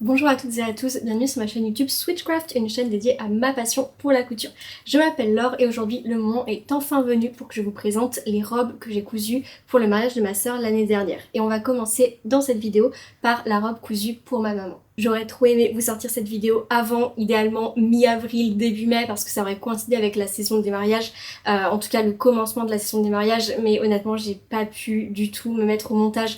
Bonjour à toutes et à tous, bienvenue sur ma chaîne YouTube Switchcraft, une chaîne dédiée à ma passion pour la couture. Je m'appelle Laure et aujourd'hui le moment est enfin venu pour que je vous présente les robes que j'ai cousues pour le mariage de ma soeur l'année dernière. Et on va commencer dans cette vidéo par la robe cousue pour ma maman. J'aurais trop aimé vous sortir cette vidéo avant, idéalement mi-avril, début mai, parce que ça aurait coïncidé avec la saison des mariages, en tout cas le commencement de la saison des mariages, mais honnêtement j'ai pas pu du tout me mettre au montage.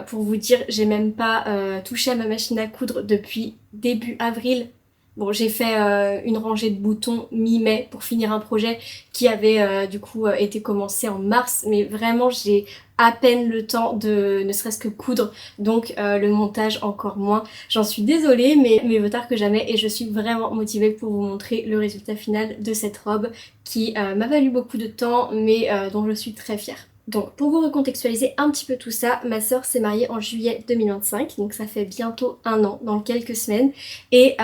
Pour vous dire, j'ai même pas touché à ma machine à coudre depuis début avril. Bon, j'ai fait une rangée de boutons mi-mai pour finir un projet qui avait été commencé en mars, mais vraiment j'ai à peine le temps de ne serait-ce que coudre, donc le montage encore moins. J'en suis désolée, mais mieux vaut tard que jamais et je suis vraiment motivée pour vous montrer le résultat final de cette robe qui m'a valu beaucoup de temps, mais dont je suis très fière. Donc pour vous recontextualiser un petit peu tout ça, ma sœur s'est mariée en juillet 2025, donc ça fait bientôt un an, dans quelques semaines. Et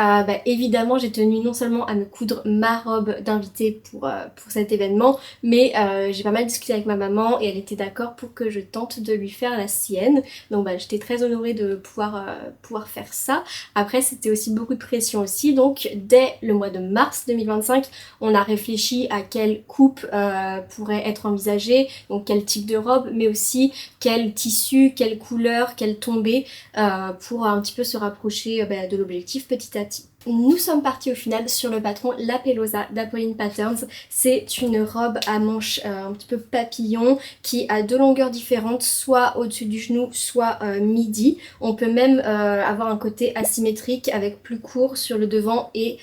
évidemment j'ai tenu non seulement à me coudre ma robe d'invitée pour cet événement, mais j'ai pas mal discuté avec ma maman et elle était d'accord pour que je tente de lui faire la sienne. Donc j'étais très honorée de pouvoir faire ça. Après c'était aussi beaucoup de pression aussi, donc dès le mois de mars 2025, on a réfléchi à quelle coupe pourrait être envisagée, donc quel type de robe, mais aussi quel tissu, quelle couleur, quelle tombée, pour un petit peu se rapprocher de l'objectif petit à petit. Nous sommes partis au final sur le patron La Pelosa d'Apolline Patterns. C'est une robe à manches un petit peu papillon qui a deux longueurs différentes, soit au-dessus du genou, soit midi. On peut même avoir un côté asymétrique avec plus court sur le devant et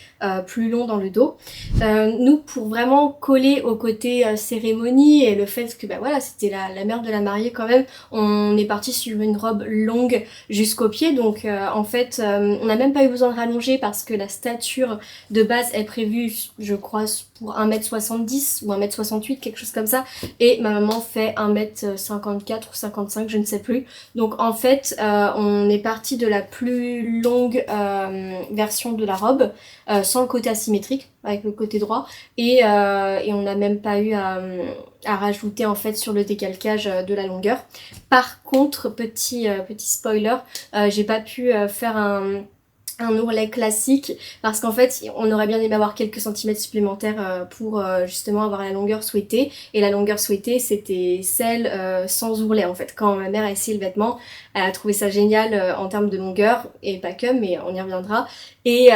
plus long dans le dos. Nous, pour vraiment coller au côté cérémonie et le fait que voilà, c'était la mère de la mariée quand même, on est parti sur une robe longue jusqu'au pied. Donc en fait, on n'a même pas eu besoin de rallonger parce que la stature de base est prévue, je crois, pour 1m70 ou 1m68, quelque chose comme ça. Et ma maman fait 1m54 ou 55, je ne sais plus. Donc en fait, on est parti de la plus longue version de la robe, sans le côté asymétrique, avec le côté droit. Et on n'a même pas eu à rajouter en fait sur le décalcage de la longueur. Par contre, petit spoiler, j'ai pas pu faire un ourlet classique parce qu'en fait on aurait bien aimé avoir quelques centimètres supplémentaires pour justement avoir la longueur souhaitée, et la longueur souhaitée c'était celle sans ourlet. En fait quand ma mère a essayé le vêtement, elle a trouvé ça génial en termes de longueur, et pas que, mais on y reviendra, et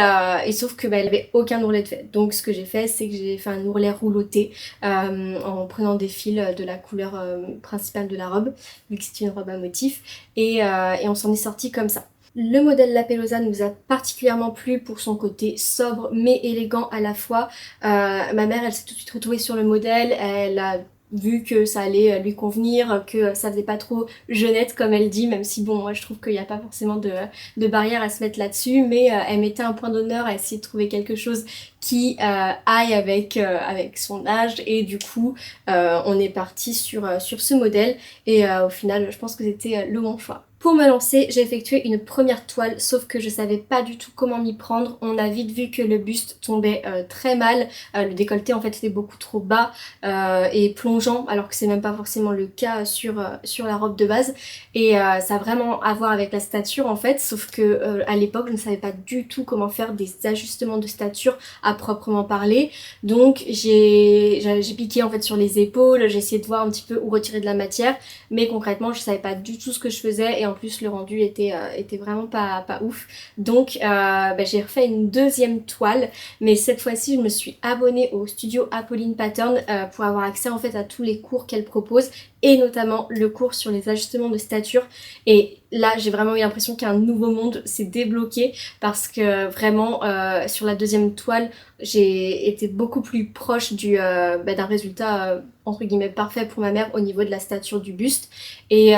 sauf que elle avait aucun ourlet de fait. Donc ce que j'ai fait, c'est que j'ai fait un ourlet rouloté en prenant des fils de la couleur principale de la robe, vu que c'est une robe à motif, et on s'en est sorti comme ça. Le modèle La Pelosa nous a particulièrement plu pour son côté sobre mais élégant à la fois. Ma mère, elle s'est tout de suite retrouvée sur le modèle, elle a vu que ça allait lui convenir, que ça faisait pas trop jeunette comme elle dit, même si bon, moi je trouve qu'il n'y a pas forcément de barrière à se mettre là-dessus, mais elle mettait un point d'honneur à essayer de trouver quelque chose qui aille avec son âge, et du coup on est parti sur ce modèle, et au final je pense que c'était le bon choix. Pour me lancer, j'ai effectué une première toile, sauf que je savais pas du tout comment m'y prendre. On a vite vu que le buste tombait très mal, le décolleté en fait était beaucoup trop bas et plongeant, alors que c'est même pas forcément le cas sur la robe de base, et ça a vraiment à voir avec la stature en fait, sauf que à l'époque je ne savais pas du tout comment faire des ajustements de stature à proprement parler. Donc j'ai piqué en fait sur les épaules, j'ai essayé de voir un petit peu où retirer de la matière, mais concrètement je savais pas du tout ce que je faisais, et en plus le rendu était vraiment pas ouf. Donc j'ai refait une deuxième toile, mais cette fois-ci je me suis abonnée au studio Apolline Pattern pour avoir accès en fait à tous les cours qu'elle propose, et notamment le cours sur les ajustements de stature. Et là j'ai vraiment eu l'impression qu'un nouveau monde s'est débloqué, parce que vraiment sur la deuxième toile j'ai été beaucoup plus proche d'un résultat entre guillemets parfait pour ma mère au niveau de la stature du buste, et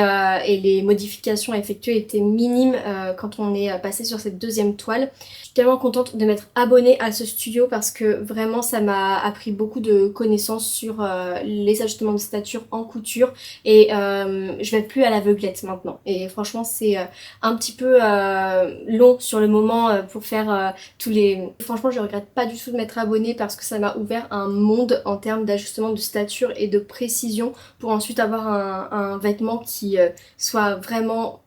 les modifications effectuées étaient minimes quand on est passé sur cette deuxième toile. Je suis tellement contente de m'être abonnée à ce studio parce que vraiment ça m'a appris beaucoup de connaissances sur les ajustements de stature en couture, et je vais plus à l'aveuglette maintenant, et franchement c'est un petit peu long sur le moment pour faire tous les... Franchement je regrette pas du tout de m'être abonnée parce que ça m'a ouvert un monde en termes d'ajustement de stature et de précision pour ensuite avoir un vêtement qui soit vraiment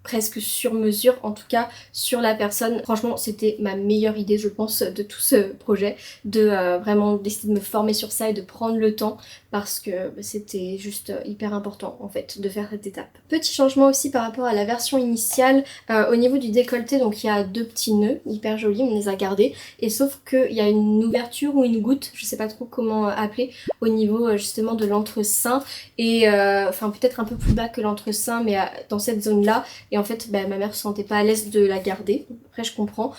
presque sur mesure, en tout cas sur la personne. Franchement, c'était ma meilleure idée, je pense, de tout ce projet, de vraiment décider de me former sur ça et de prendre le temps, parce que c'était juste hyper important en fait de faire cette étape. Petit changement aussi par rapport à la version initiale, au niveau du décolleté, donc il y a 2 petits nœuds hyper jolis, on les a gardés, et sauf qu'il y a une ouverture ou une goutte, je sais pas trop comment appeler, au niveau justement de l'entre-sein, et enfin peut-être un peu plus bas que l'entre-sein, mais dans cette zone là, et en fait ma mère se sentait pas à l'aise de la garder. Après je comprends.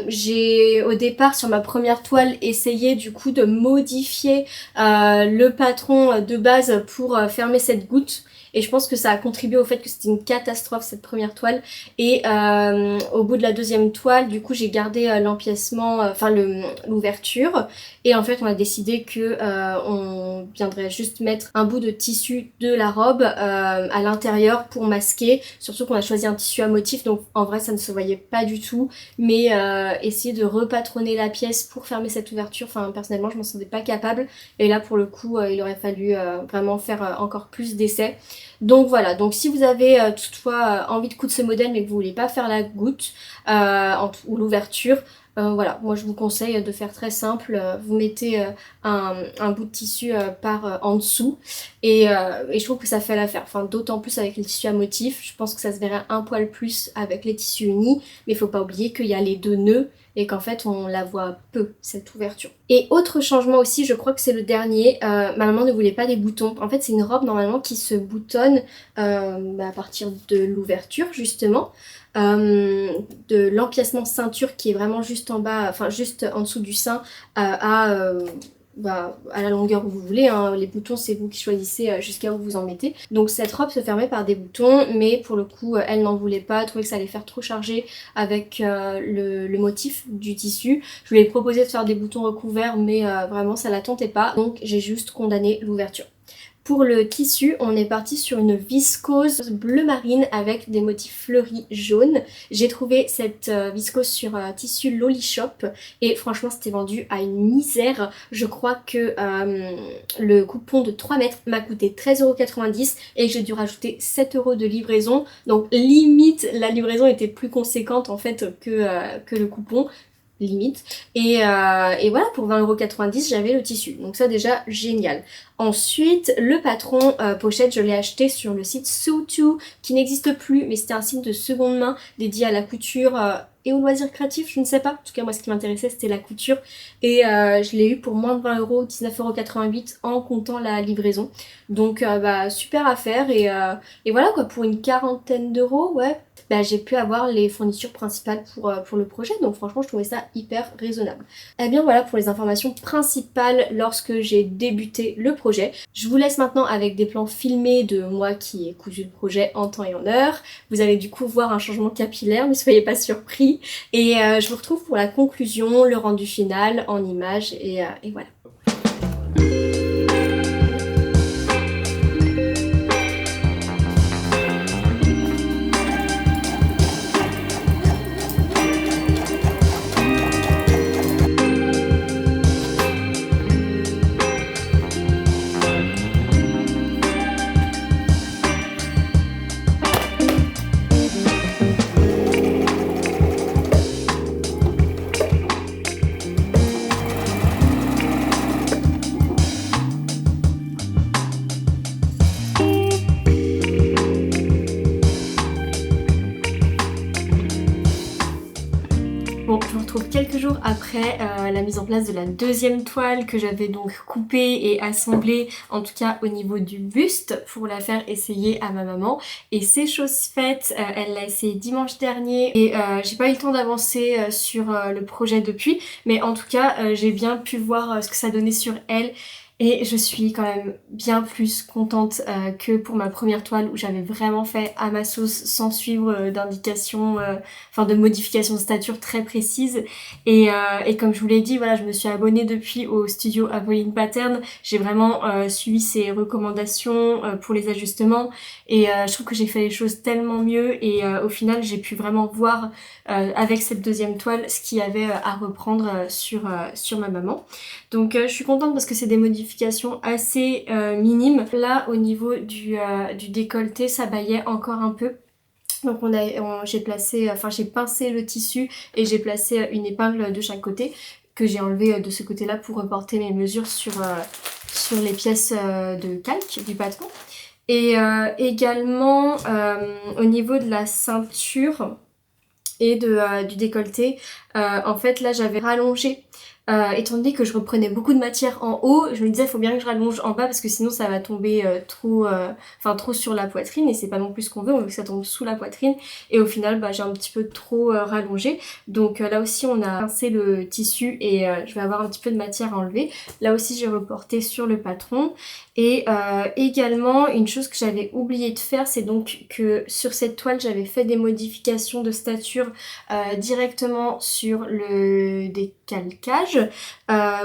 J'ai au départ sur ma première toile essayé du coup de modifier le patron de base pour fermer cette goutte. Et je pense que ça a contribué au fait que c'était une catastrophe cette première toile. Et au bout de la deuxième toile, du coup j'ai gardé l'empiècement, enfin l'ouverture. Et en fait on a décidé que on viendrait juste mettre un bout de tissu de la robe à l'intérieur pour masquer. Surtout qu'on a choisi un tissu à motif, donc en vrai ça ne se voyait pas du tout. Mais essayer de repatronner la pièce pour fermer cette ouverture, enfin personnellement je m'en sentais pas capable. Et là pour le coup il aurait fallu vraiment faire encore plus d'essais. Donc voilà, donc si vous avez toutefois envie de coudre ce modèle mais que vous voulez pas faire la goutte ou l'ouverture, voilà, moi je vous conseille de faire très simple. Vous mettez un bout de tissu par en dessous et je trouve que ça fait l'affaire. Enfin, d'autant plus avec les tissus à motif, je pense que ça se verrait un poil plus avec les tissus unis, mais il faut pas oublier qu'il y a les 2 nœuds et qu'en fait on la voit peu cette ouverture. Et autre changement aussi, je crois que c'est le dernier, ma maman ne voulait pas des boutons. En fait c'est une robe normalement qui se boutonne à partir de l'ouverture justement. De l'empiècement ceinture qui est vraiment juste en bas, enfin juste en dessous du sein à la longueur où vous voulez, hein. Les boutons c'est vous qui choisissez jusqu'à où vous en mettez. Donc cette robe se fermait par des boutons, mais pour le coup elle n'en voulait pas, elle trouvait que ça allait faire trop chargé avec le motif du tissu. Je lui ai proposé de faire des boutons recouverts, mais vraiment ça la tentait pas, donc j'ai juste condamné l'ouverture. Pour le tissu, on est parti sur une viscose bleu marine avec des motifs fleuris jaunes. J'ai trouvé cette viscose sur tissu Lolly Shop et franchement c'était vendu à une misère. Je crois que le coupon de 3 mètres m'a coûté 13,90 € et que j'ai dû rajouter 7 € de livraison. Donc limite la livraison était plus conséquente en fait que le coupon. Limite. Et voilà, pour 20,90 € j'avais le tissu. Donc ça déjà génial. Ensuite, le patron pochette, je l'ai acheté sur le site Sewtoo, qui n'existe plus, mais c'était un site de seconde main dédié à la couture et aux loisirs créatifs, je ne sais pas. En tout cas, moi, ce qui m'intéressait, c'était la couture. Et je l'ai eu pour moins de 20 €, 19,88 € en comptant la livraison. Donc, super affaire. Et voilà, quoi, pour une quarantaine d'euros, ouais, j'ai pu avoir les fournitures principales pour le projet. Donc, franchement, je trouvais ça hyper raisonnable. Et bien voilà pour les informations principales lorsque j'ai débuté le projet. Je vous laisse maintenant avec des plans filmés de moi qui ai cousu le projet en temps et en heure. Vous allez du coup voir un changement capillaire, ne soyez pas surpris. Et je vous retrouve pour la conclusion, le rendu final en images et voilà. Bon, je me retrouve quelques jours après la mise en place de la deuxième toile que j'avais donc coupée et assemblée, en tout cas au niveau du buste, pour la faire essayer à ma maman. Et c'est chose faite, elle l'a essayé dimanche dernier et j'ai pas eu le temps d'avancer sur le projet depuis, mais en tout cas j'ai bien pu voir ce que ça donnait sur elle. Et je suis quand même bien plus contente que pour ma première toile où j'avais vraiment fait à ma sauce sans suivre d'indications, enfin de modifications de stature très précises. Et comme je vous l'ai dit, voilà, je me suis abonnée depuis au studio Apolline Pattern. J'ai vraiment suivi ses recommandations pour les ajustements et je trouve que j'ai fait les choses tellement mieux et au final j'ai pu vraiment voir avec cette deuxième toile ce qu'il y avait à reprendre sur ma maman. Donc je suis contente parce que c'est des modifications assez minimes. Là au niveau du décolleté ça baillait encore un peu. Donc j'ai pincé le tissu et j'ai placé une épingle de chaque côté que j'ai enlevé de ce côté là pour reporter mes mesures sur les pièces de calque du patron. Et également au niveau de la ceinture et du décolleté, en fait là j'avais rallongé. Étant donné que je reprenais beaucoup de matière en haut, je me disais il faut bien que je rallonge en bas parce que sinon ça va tomber trop sur la poitrine et c'est pas non plus ce qu'on veut que ça tombe sous la poitrine et au final j'ai un petit peu trop rallongé. Donc là aussi on a pincé le tissu et je vais avoir un petit peu de matière à enlever. Là aussi j'ai reporté sur le patron. Et également une chose que j'avais oublié de faire, c'est donc que sur cette toile j'avais fait des modifications de stature directement sur le décalcage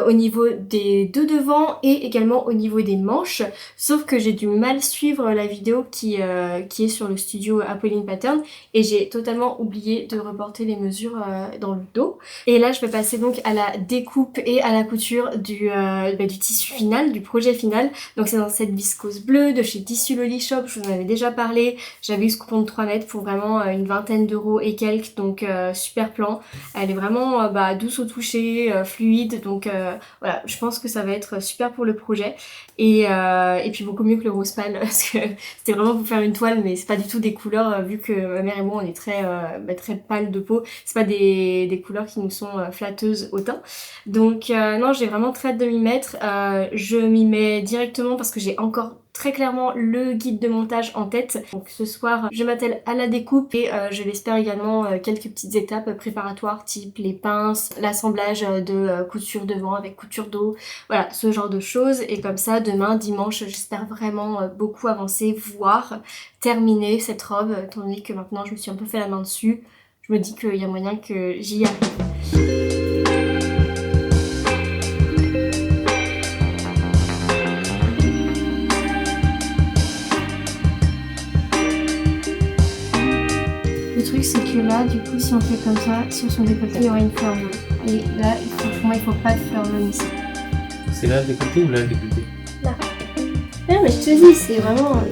au niveau des deux devants et également au niveau des manches, sauf que j'ai dû mal suivre la vidéo qui est sur le studio Apolline Pattern et j'ai totalement oublié de reporter les mesures dans le dos. Et là je vais passer donc à la découpe et à la couture du tissu final, du projet final. Donc c'est dans cette viscose bleue de chez Tissu Loli Shop, je vous en avais déjà parlé. J'avais eu ce coupon de 3 mètres pour vraiment une vingtaine d'euros et quelques, donc super plan. Elle est vraiment douce au toucher, fluide, donc voilà, je pense que ça va être super pour le projet. Et puis beaucoup mieux que le rose pâle, parce que c'était vraiment pour faire une toile, mais c'est pas du tout des couleurs, vu que ma mère et moi on est très pâle de peau, c'est pas des couleurs qui nous sont flatteuses au teint. Donc non, j'ai vraiment très hâte de m'y mettre. Je m'y mets directement parce que j'ai encore très clairement le guide de montage en tête. Donc ce soir je m'attelle à la découpe et je l'espère également quelques petites étapes préparatoires type les pinces, l'assemblage de couture devant avec couture dos, voilà ce genre de choses. Et comme ça demain dimanche j'espère vraiment beaucoup avancer, voire terminer cette robe, étant donné que maintenant je me suis un peu fait la main dessus. Je me dis qu'il y a moyen que j'y arrive. Le truc c'est que là, du coup, si on fait comme ça, sur son décolleté, il y aura une fleur jaune. Et là, pour moi, il faut pas de fleur jaune ici. C'est là le décolleté ou là le décolleté? Là. Non mais je te dis, c'est vraiment...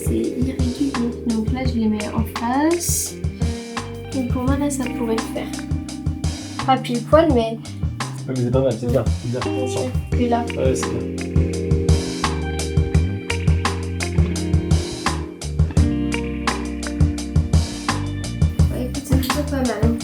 c'est irrégulier. Donc là, je les mets en face. Et pour moi, là, ça pourrait le faire. Pas pile poil, mais... Ouais, mais c'est pas mal, c'est bien, c'est bien. Et là. Ouais, c'est bien. Pas mal. Hein.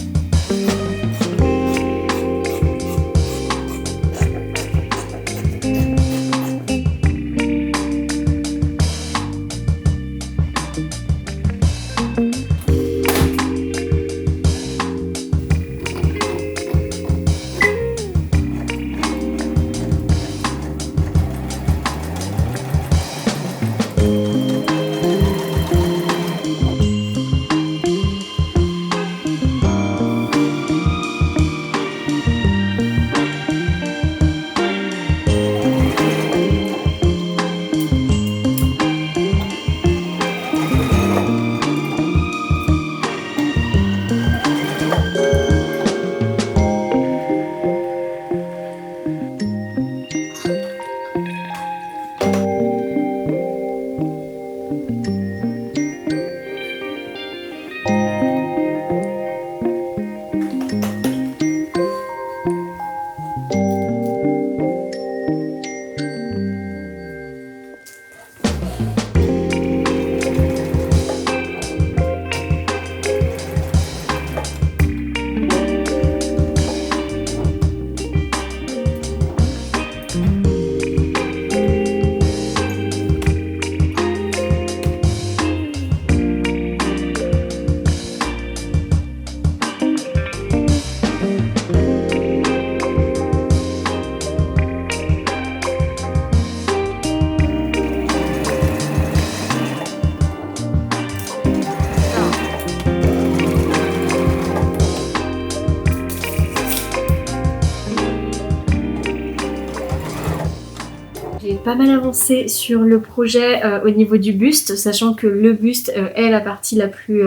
J'ai pas mal avancé sur le projet au niveau du buste, sachant que le buste est la partie la plus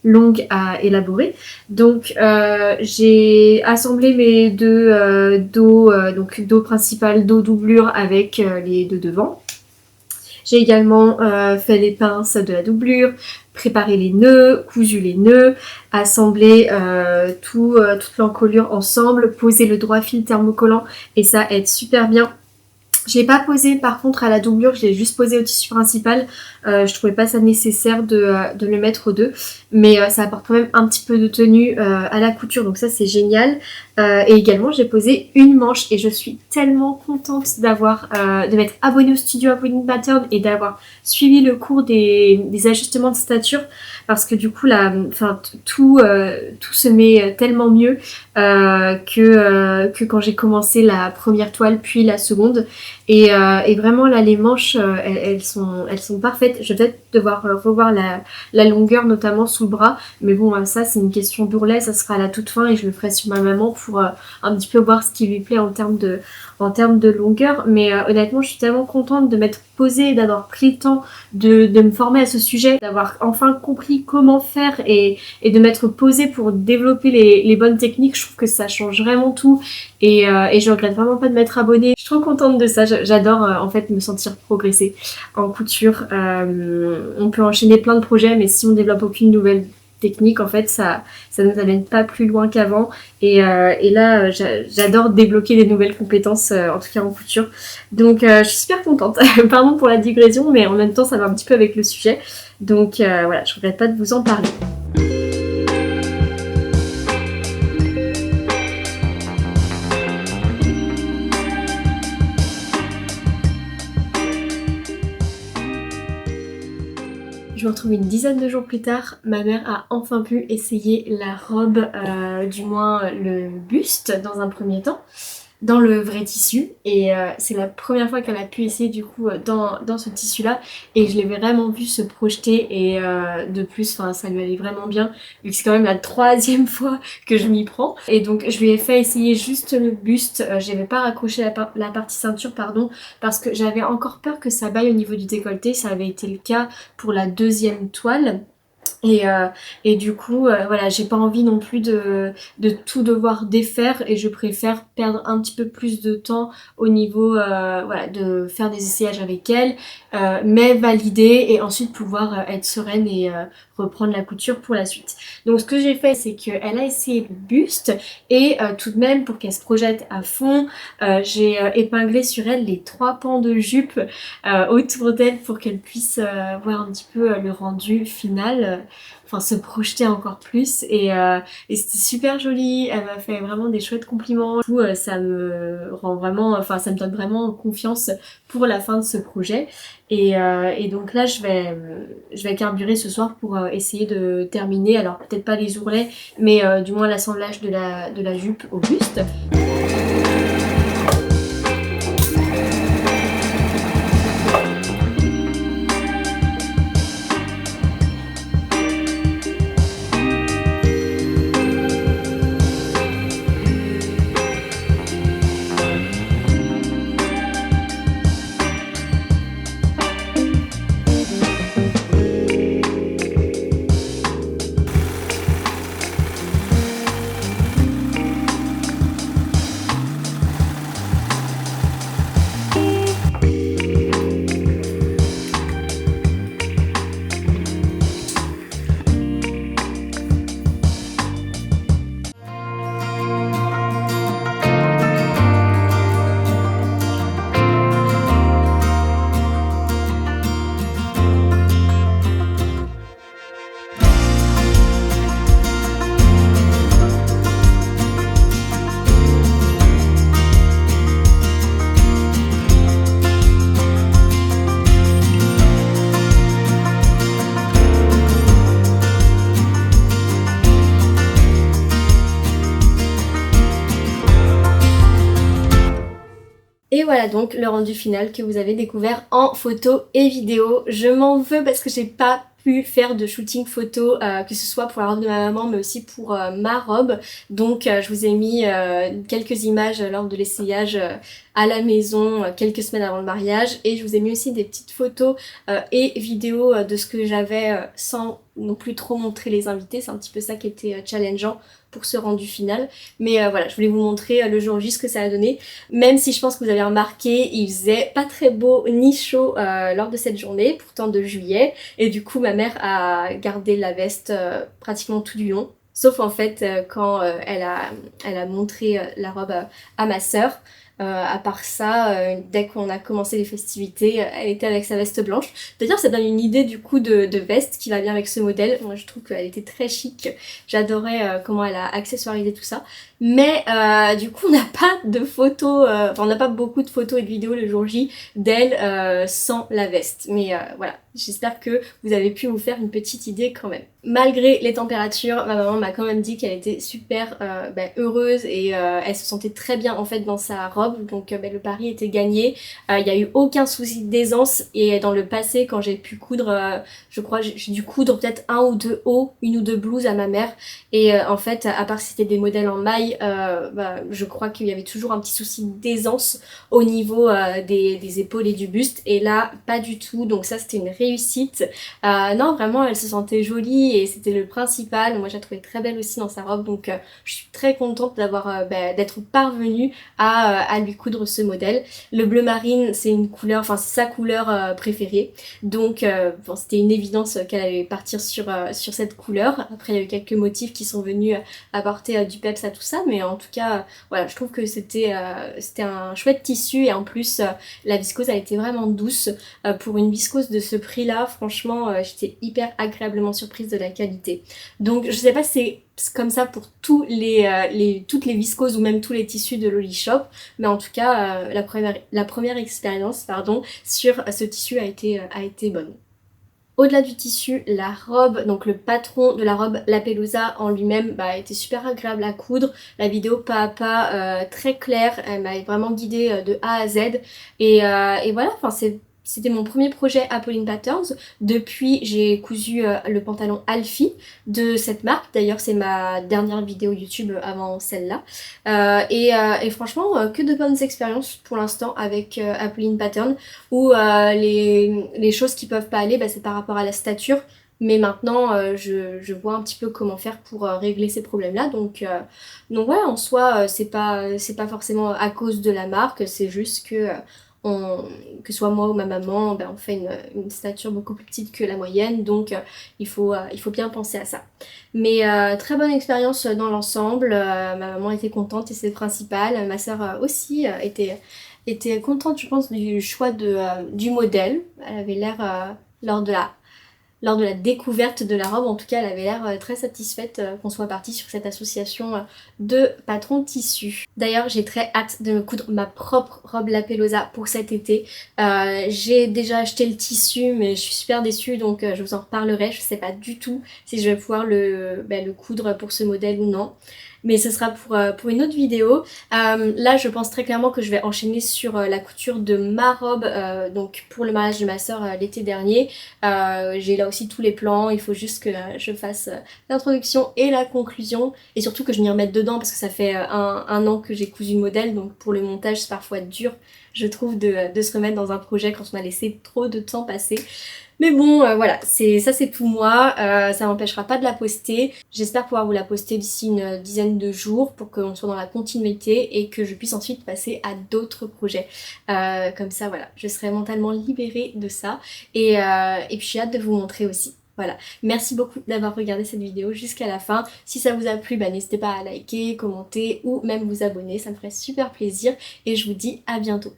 longue à élaborer. Donc j'ai assemblé mes deux dos, donc dos principal, dos doublure avec les deux devants. J'ai également fait les pinces de la doublure, préparé les nœuds, cousu les nœuds, assemblé toute l'encolure ensemble, posé le droit fil thermocollant et ça aide super bien. Je l'ai pas posé par contre à la doublure, je l'ai juste posé au tissu principal. Je trouvais pas ça nécessaire de le mettre aux deux, mais ça apporte quand même un petit peu de tenue à la couture, donc ça c'est génial. Et également j'ai posé une manche et je suis tellement contente de m'être abonnée au studio Abonnée Pattern et d'avoir suivi le cours des ajustements de stature, parce que du coup là, tout se met tellement mieux que quand j'ai commencé la première toile puis la seconde. Et vraiment là les manches elles sont parfaites. Je vais peut-être devoir revoir la longueur notamment sous le bras, mais bon ça c'est une question d'ourlet, ça sera à la toute fin et je le ferai sur ma maman pour un petit peu voir ce qui lui plaît en termes de longueur. Mais honnêtement je suis tellement contente de m'être posée et d'avoir pris le temps de me former à ce sujet, d'avoir enfin compris comment faire et de m'être posée pour développer les bonnes techniques. Je trouve que ça change vraiment tout et je regrette vraiment pas de m'être abonnée. Je suis trop contente de ça, j'adore en fait me sentir progresser en couture. On peut enchaîner plein de projets, mais si on développe aucune nouvelle technique, en fait ça nous amène pas plus loin qu'avant. Et là j'adore débloquer des nouvelles compétences, en tout cas en couture. Donc je suis super contente. Pardon pour la digression, mais en même temps ça va un petit peu avec le sujet. Donc voilà, je regrette pas de vous en parler. Je me retrouve une dizaine de jours plus tard, ma mère a enfin pu essayer la robe, du moins le buste dans un premier temps, dans le vrai tissu. Et c'est la première fois qu'elle a pu essayer du coup dans ce tissu là, et je l'ai vraiment vu se projeter. Et de plus ça lui allait vraiment bien, vu que c'est quand même la troisième fois que je m'y prends. Et donc je lui ai fait essayer juste le buste, j'avais pas raccroché la partie ceinture pardon, parce que j'avais encore peur que ça baille au niveau du décolleté. Ça avait été le cas pour la deuxième toile. Et du coup voilà, j'ai pas envie non plus de tout devoir défaire, et je préfère perdre un petit peu plus de temps au niveau voilà, de faire des essayages avec elle, mais valider et ensuite pouvoir être sereine et reprendre la couture pour la suite. Donc ce que j'ai fait, c'est qu'elle a essayé le buste et tout de même, pour qu'elle se projette à fond, j'ai épinglé sur elle les 3 pans de jupe autour d'elle pour qu'elle puisse voir un petit peu le rendu final, se projeter encore plus. Et c'était super joli, elle m'a fait vraiment des chouettes compliments. Du coup, ça me rend vraiment, ça me donne vraiment confiance pour la fin de ce projet. Et donc là je vais carburer ce soir pour essayer de terminer, alors peut-être pas les ourlets, mais du moins l'assemblage de la jupe au buste. Et voilà donc le rendu final que vous avez découvert en photo et vidéo. Je m'en veux parce que j'ai pas pu faire de shooting photo, que ce soit pour la robe de ma maman mais aussi pour ma robe. Donc je vous ai mis quelques images lors de l'essayage à la maison quelques semaines avant le mariage, et je vous ai mis aussi des petites photos et vidéos de ce que j'avais sans non plus trop montrer les invités, c'est un petit peu ça qui était challengeant pour ce rendu final. Mais voilà, je voulais vous montrer le jour J ce que ça a donné. Même si je pense que vous avez remarqué, il faisait pas très beau ni chaud lors de cette journée, pourtant de juillet. Et du coup, ma mère a gardé la veste pratiquement tout du long. Sauf en fait quand elle a montré la robe à ma sœur. À part ça, dès qu'on a commencé les festivités, elle était avec sa veste blanche. D'ailleurs, ça donne une idée du coup de veste qui va bien avec ce modèle. Moi, je trouve qu'elle était très chic. J'adorais comment elle a accessoirisé tout ça. Mais du coup, on n'a pas de photos, enfin, on n'a pas beaucoup de photos et de vidéos le jour J d'elle sans la veste. Mais voilà, j'espère que vous avez pu vous faire une petite idée quand même. Malgré les températures, ma maman m'a quand même dit qu'elle était super heureuse et elle se sentait très bien en fait dans sa robe. Donc le pari était gagné. Il n'y a eu aucun souci d'aisance et dans le passé quand j'ai pu coudre, je crois j'ai dû coudre peut-être un ou deux hauts, une ou deux blouses à ma mère. Et en fait, à part si c'était des modèles en maille, je crois qu'il y avait toujours un petit souci d'aisance au niveau des épaules et du buste. Et là, pas du tout. Donc ça, c'était une réussite. Non, vraiment, elle se sentait jolie et c'était le principal. Moi, je la trouvais très belle aussi dans sa robe. Donc je suis très contente d'avoir d'être parvenue à lui coudre ce modèle. Le bleu marine, c'est une couleur, enfin c'est sa couleur préférée. Donc bon, c'était une évidence qu'elle allait partir sur cette couleur. Après, il y a eu quelques motifs qui sont venus apporter du peps à tout ça, mais en tout cas, voilà, je trouve que c'était un chouette tissu et en plus, la viscose, elle était vraiment douce. Pour une viscose de ce prix-là, franchement, j'étais hyper agréablement surprise de la qualité. Donc, je sais pas si c'est comme ça pour toutes les viscoses ou même tous les tissus de Loli Shop, mais en tout cas, la première expérience, pardon, sur ce tissu a été bonne. Au-delà du tissu, la robe, donc le patron de la robe, la Pelusa en lui-même, était super agréable à coudre. La vidéo pas à pas, très claire, elle m'a vraiment guidée de A à Z. Et voilà, enfin c'était mon premier projet Apolline Patterns. Depuis, j'ai cousu le pantalon Alfie de cette marque. D'ailleurs, c'est ma dernière vidéo YouTube avant celle-là. Et franchement, que de bonnes expériences pour l'instant avec Apolline Patterns où les choses qui peuvent pas aller, c'est par rapport à la stature. Mais maintenant, je vois un petit peu comment faire pour régler ces problèmes-là. Donc ouais, en soi, c'est pas forcément à cause de la marque, c'est juste que que soit moi ou ma maman, on fait une stature beaucoup plus petite que la moyenne, donc il faut bien penser à ça. Mais très bonne expérience dans l'ensemble, ma maman était contente et c'est le principal, ma soeur aussi était contente je pense du choix du modèle, elle avait l'air lors de la découverte de la robe, en tout cas, elle avait l'air très satisfaite qu'on soit parti sur cette association de patrons tissus. D'ailleurs, j'ai très hâte de me coudre ma propre robe La Pelosa pour cet été. J'ai déjà acheté le tissu, mais je suis super déçue, donc je vous en reparlerai. Je sais pas du tout si je vais pouvoir le coudre pour ce modèle ou non. Mais ce sera pour une autre vidéo. Là, je pense très clairement que je vais enchaîner sur la couture de ma robe, donc pour le mariage de ma soeur l'été dernier. J'ai là aussi tous les plans, il faut juste que je fasse l'introduction et la conclusion, et surtout que je m'y remette dedans parce que ça fait un an que j'ai cousu le modèle, donc pour le montage c'est parfois dur, je trouve, de se remettre dans un projet quand on a laissé trop de temps passer. Mais bon, voilà, ça c'est tout moi, ça m'empêchera pas de la poster. J'espère pouvoir vous la poster d'ici une dizaine de jours pour qu'on soit dans la continuité et que je puisse ensuite passer à d'autres projets. Comme ça, voilà, je serai mentalement libérée de ça. Et puis j'ai hâte de vous montrer aussi. Voilà, merci beaucoup d'avoir regardé cette vidéo jusqu'à la fin. Si ça vous a plu, n'hésitez pas à liker, commenter ou même vous abonner, ça me ferait super plaisir. Et je vous dis à bientôt.